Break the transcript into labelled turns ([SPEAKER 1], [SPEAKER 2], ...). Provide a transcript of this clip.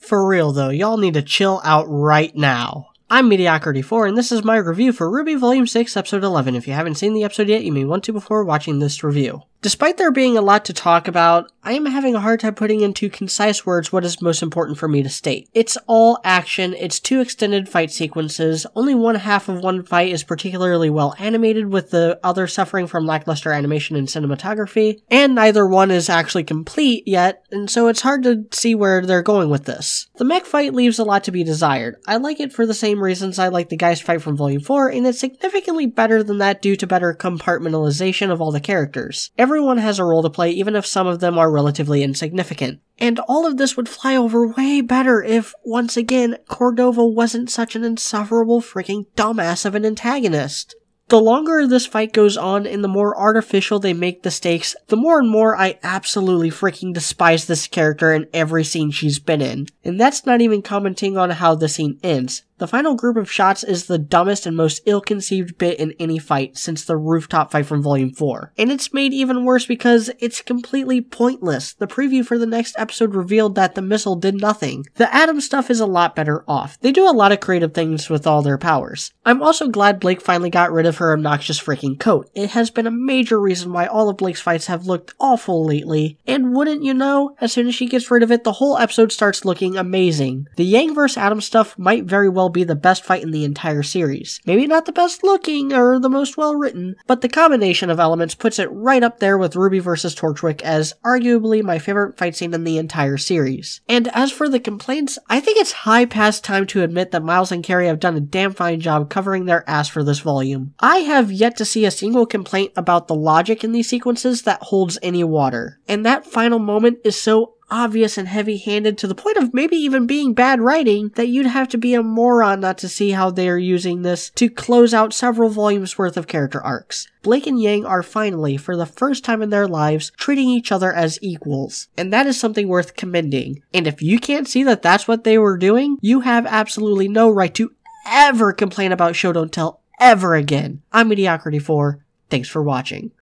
[SPEAKER 1] For real though, y'all need to chill out right now. I'm Mediocrity4, and this is my review for RWBY Volume 6, Episode 11. If you haven't seen the episode yet, you may want to before watching this review. Despite there being a lot to talk about, I am having a hard time putting into concise words what is most important for me to state. It's all action, it's 2 extended fight sequences, only one half of one fight is particularly well animated with the other suffering from lackluster animation and cinematography, and neither one is actually complete yet, and so it's hard to see where they're going with this. The mech fight leaves a lot to be desired. I like it for the same reasons I like the guys fight from Volume 4, and it's significantly better than that due to better compartmentalization of all the characters. Everyone has a role to play, even if some of them are relatively insignificant. And all of this would fly over way better if, once again, Cordova wasn't such an insufferable freaking dumbass of an antagonist. The longer this fight goes on and the more artificial they make the stakes, the more and more I absolutely freaking despise this character in every scene she's been in. And that's not even commenting on how the scene ends. The final group of shots is the dumbest and most ill-conceived bit in any fight since the rooftop fight from Volume 4. And it's made even worse because it's completely pointless. The preview for the next episode revealed that the missile did nothing. The atom stuff is a lot better off. They do a lot of creative things with all their powers. I'm also glad Blake finally got rid of her obnoxious freaking coat. It has been a major reason why all of Blake's fights have looked awful lately. And wouldn't you know, as soon as she gets rid of it, the whole episode starts looking amazing. The Yang vs. Atom stuff might very well be the best fight in the entire series. Maybe not the best looking or the most well written, but the combination of elements puts it right up there with RWBY vs. Torchwick as arguably my favorite fight scene in the entire series. And as for the complaints, I think it's high past time to admit that Miles and Carrie have done a damn fine job covering their ass for this volume. I have yet to see a single complaint about the logic in these sequences that holds any water. And that final moment is so obvious and heavy-handed to the point of maybe even being bad writing that you'd have to be a moron not to see how they are using this to close out several volumes worth of character arcs. Blake and Yang are finally, for the first time in their lives, treating each other as equals, and that is something worth commending. And if you can't see that that's what they were doing, you have absolutely no right to ever complain about Show Don't Tell ever again. I'm Mediocrity4, thanks for watching.